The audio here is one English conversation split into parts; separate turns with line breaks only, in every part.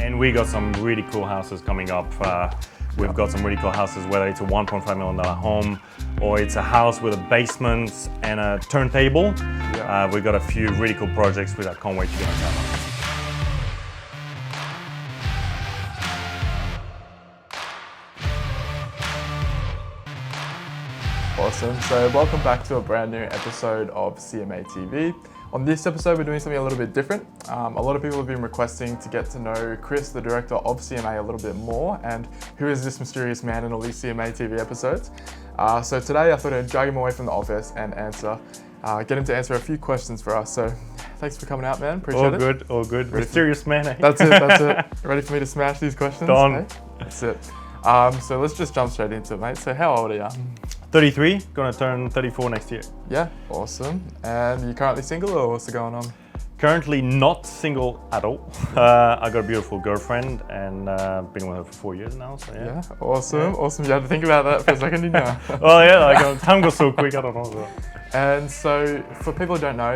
and we got some really cool houses coming up. We've got some really cool houses, whether it's a $1.5 million home or it's a house with a basement and a turntable. We've got a few really cool projects which I can't wait to get on camera.
Awesome. So welcome back to a brand new episode of CMA TV. On this episode, we're doing something a little bit different. A lot of people have been requesting to get to know Chris, the director of CMA, a little bit more, and who is this mysterious man in all these CMA TV episodes. So today I thought I'd drag him away from the office and get him to answer a few questions for us. So thanks for coming out, man. Appreciate it.
All good. Mysterious man, eh?
That's it. Ready for me to smash these questions?
Done.
Hey? That's it. So let's just jump straight into it, mate. So how old are you?
33, gonna turn 34 next year.
Yeah, awesome. And you currently single, or what's going on?
Currently not single at all. I got a beautiful girlfriend and been with her for 4 years now, so yeah.
Awesome. You had to think about that for a second, didn't you?
Well, yeah, like time goes so quick, I don't know. So.
And so for people who don't know,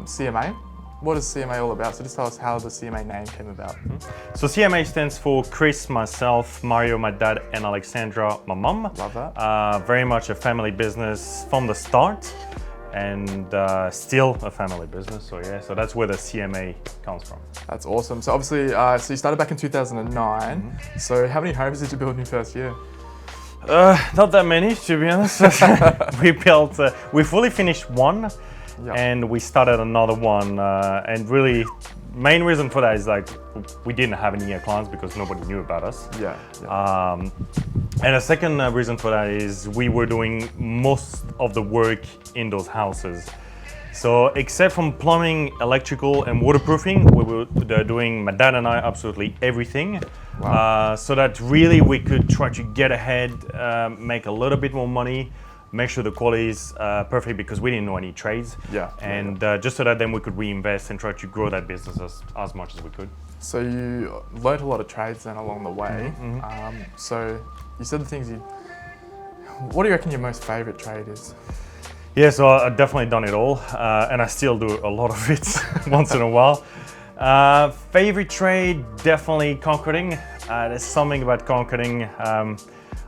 CMA, what is CMA all about? So just tell us how the CMA name came about.
So CMA stands for Chris, myself, Mario, my dad, and Alexandra, my mum.
Love that.
Very much a family business from the start, and still a family business. So yeah, so that's where the CMA comes from.
That's awesome. So obviously, so you started back in 2009. So how many homes did you build in your first year?
Not that many, to be honest. We fully finished one. Yep. And we started another one, and really, main reason for that is like we didn't have any clients because nobody knew about us. And the second reason for that is we were doing most of the work in those houses. So except from plumbing, electrical, and waterproofing, we were doing, my dad and I, absolutely everything.
Wow.
So that really we could try to get ahead, make a little bit more money, make sure the quality is perfect because we didn't know any trades. And just so that then we could reinvest and try to grow that business as much as we could.
So you learned a lot of trades then along the way. So you said the things what do you reckon your most favorite trade is?
Yeah, so I've definitely done it all, and I still do a lot of it once in a while. Favorite trade, definitely concreting. There's something about concreting.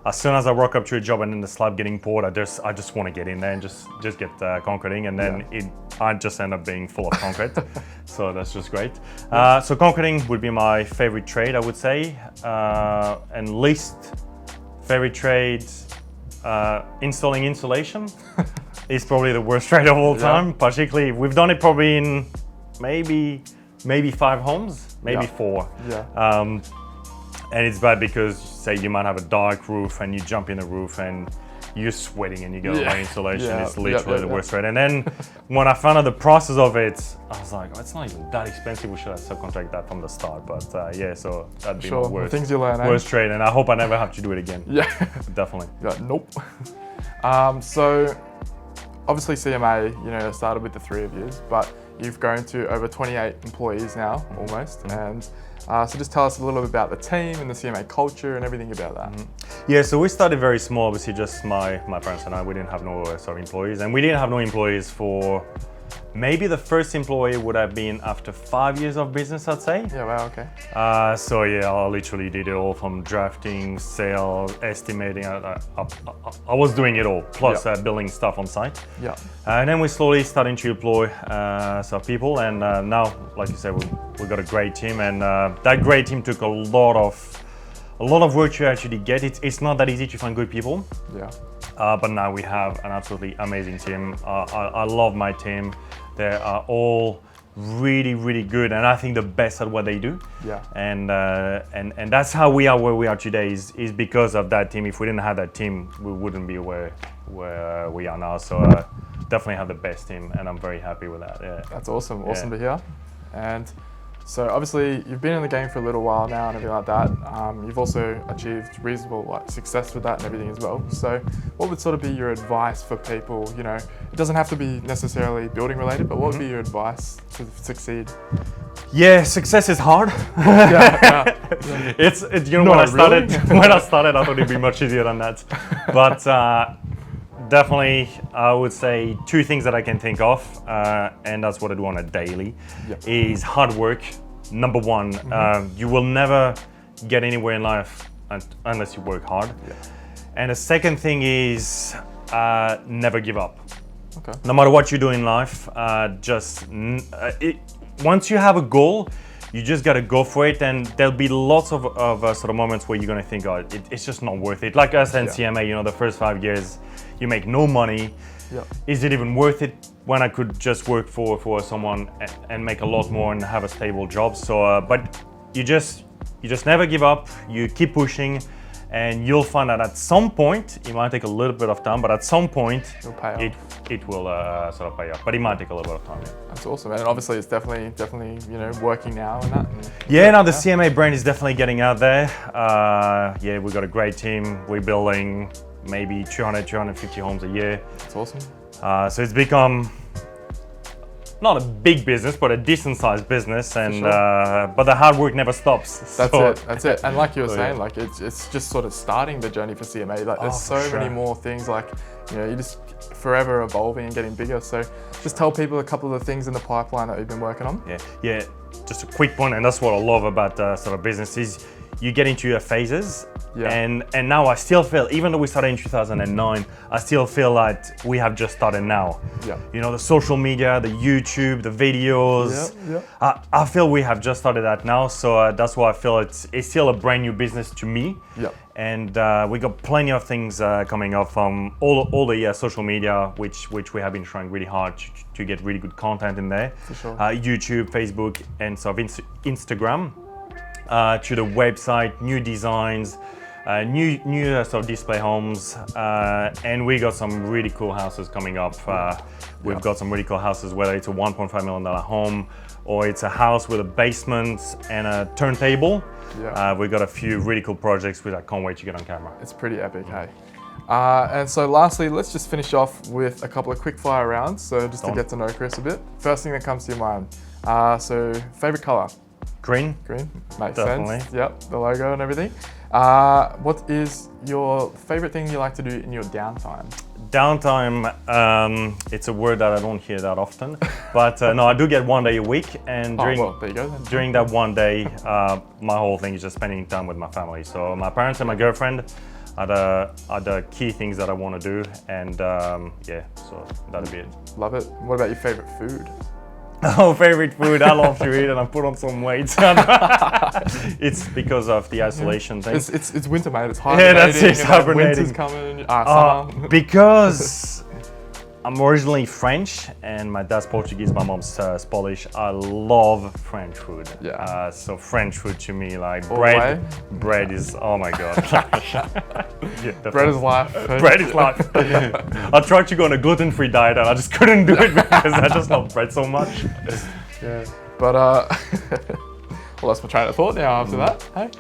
As soon as I rock up to a job and then the slab getting poured, I just want to get in there and just get concreting, and then I just end up being full of concrete. So that's just great. So concreting would be my favorite trade, I would say. And least favorite trade, installing insulation is probably the worst trade of all time. Particularly, we've done it probably in maybe 5 homes, maybe 4. And it's bad because, say, you might have a dark roof and you jump in the roof and you're sweating and you go away insulation. It's literally the worst trade. And then when I found out the process of it, I was like, oh, it's not even that expensive. We should have subcontracted that from the start. But so that'd be my
things you learn,
worst trade. And I hope I never have to do it again. Definitely.
Nope. So obviously CMA, started with the 3 of you, but you've grown to over 28 employees now, almost. And so just tell us a little bit about the team and the CMA culture and everything about that.
Yeah, so we started very small, obviously just my parents and I. We didn't have no sort of employees, and we didn't have no employees for maybe the first employee would have been after 5 years of business, I'd say.
Yeah, wow, okay.
So yeah, I literally did it all from drafting, sales, estimating. I was doing it all, plus building stuff on site. And then we slowly starting to employ some people, and now, like you said, we got a great team, and that great team took a lot of work to actually get it. It's not that easy to find good people. But now we have an absolutely amazing team. I love my team. They are all really, really good, and I think the best at what they do. And that's how we are where we are today is because of that team. If we didn't have that team, we wouldn't be where we are now. So definitely have the best team, and I'm very happy with that.
That's awesome. Awesome to hear. And so obviously you've been in the game for a little while now and everything like that. You've also achieved reasonable success with that and everything as well. So what would sort of be your advice for people? It doesn't have to be necessarily building related, but what would be your advice to succeed?
Yeah, success is hard. It's when I started, I thought it'd be much easier than that. But definitely, I would say 2 things that I can think of, and that's what I do on a daily, is hard work number one. You will never get anywhere in life unless you work hard.
Yeah.
And the second thing is never give up.
Okay.
No matter what you do in life, once you have a goal, you just gotta go for it, and there'll be lots of sort of moments where you're gonna think, oh, it's just not worth it. Like us and CMA, you know, the first 5 years, you make no money.
Yeah.
Is it even worth it when I could just work for someone and make a lot more and have a stable job? So, but you just never give up. You keep pushing, and you'll find that at some point, it might take a little bit of time, but at some point, it will sort of pay off. But it might take a little bit of time. Yeah.
That's awesome, and obviously it's definitely you know working now and that.
Yeah, the CMA brand is definitely getting out there. Yeah, we've got a great team. We're building maybe 250 homes a year.
That's awesome.
So it's become not a big business, but a decent sized business, and but the hard work never stops.
That's it. And like you were saying, like it's just sort of starting the journey for CMA. Like there's so many more things. Like you know, you're just forever evolving and getting bigger. So just tell people a couple of the things in the pipeline that you've been working on.
Yeah. Just a quick point, and that's what I love about sort of business is you get into your phases. Yeah. And now I still feel, even though we started in 2009, I still feel like we have just started now.
Yeah.
You know, the social media, the YouTube, the videos.
Yeah.
I feel we have just started that now, so that's why I feel it's still a brand new business to me.
Yeah.
And we got plenty of things coming up from all the social media, which we have been trying really hard to get really good content in there.
For sure.
YouTube, Facebook, and sort of Instagram. To the website, new designs. New sort of display homes, and we got some really cool houses coming up. We've got some really cool houses, whether it's a $1.5 million home or it's a house with a basement and a turntable.
Yeah.
We've got a few really cool projects which I can't wait to get on camera.
It's pretty epic, hey? And so lastly, let's just finish off with a couple of quick fire rounds, so just to get to know Chris a bit. First thing that comes to your mind, so favorite color?
Green.
Makes
Definitely.
sense. Yep, the logo and everything. What is your favorite thing you like to do in your downtime?
Downtime, it's a word that I don't hear that often, but no, I do get 1 day a week, and
there you go, then.
During that 1 day, my whole thing is just spending time with my family. So my parents and my girlfriend are the key things that I want to do, and yeah, so that'll be it.
Love it. What about your favorite food?
Oh, favorite food, I love to eat, and I put on some weight. It's because of the isolation thing.
It's winter, mate. It's hibernating.
Yeah, that's it, hibernating.
Winter's coming. Summer.
Because I'm originally French, and my dad's Portuguese, my mom's Polish. I love French food.
Yeah.
So French food to me, like bread is, oh my God. Yeah,
bread is life.
Bread is life. I tried to go on a gluten-free diet, and I just couldn't do it because I just love bread so much. Yeah.
But well, that's my train of thought now after that. Hey.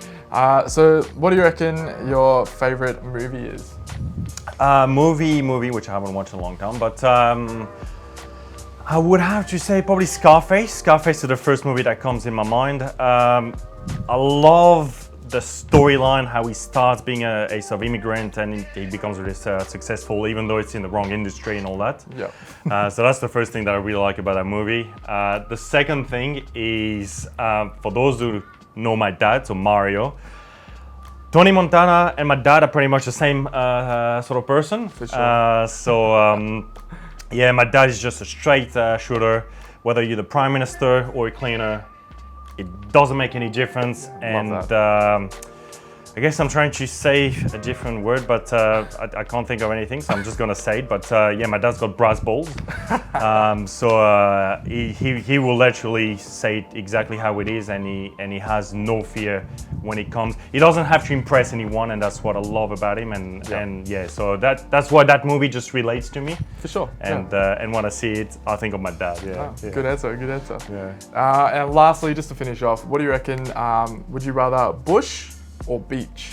So what do you reckon your favorite movie is?
Movie, which I haven't watched in a long time, but I would have to say probably Scarface. Scarface is the first movie that comes in my mind. I love the storyline, how he starts being a sort of immigrant and he becomes really successful, even though it's in the wrong industry and all that.
Yeah.
So that's the first thing that I really like about that movie. The second thing is, for those who know my dad, so Mario, Tony Montana and my dad are pretty much the same sort of person.
For sure.
Yeah, my dad is just a straight shooter. Whether you're the prime minister or a cleaner, it doesn't make any difference. And I guess I'm trying to say a different word, but I can't think of anything, so I'm just gonna say it. But yeah, my dad's got brass balls, so he will literally say it exactly how it is, and he has no fear when it comes. He doesn't have to impress anyone, and that's what I love about him. And yeah, so that's why that movie just relates to me.
For sure.
And when I see it, I think of my dad. Yeah.
Good answer. Good answer.
Yeah.
And lastly, just to finish off, what do you reckon? Would you rather bush or beach?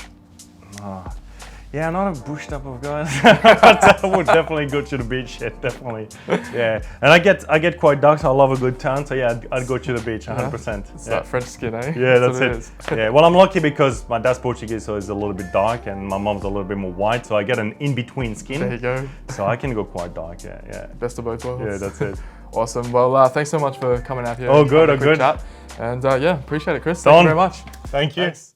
Yeah, I'm not a bush type of guy. I would definitely go to the beach. Yeah, definitely. Yeah, and I get quite dark, so I love a good tan. So yeah, I'd go to the beach, 100%.
It's that French skin, eh?
Yeah, that's it. Yeah, well, I'm lucky because my dad's Portuguese, so it's a little bit dark, and my mom's a little bit more white, so I get an in-between skin.
There you go.
So I can go quite dark. Yeah.
Best of both worlds.
Yeah, that's it.
Awesome. Well, thanks so much for coming out here.
Oh, good.
Chat. And yeah, appreciate it, Chris. Thank you very much.
Thank you.
Thanks.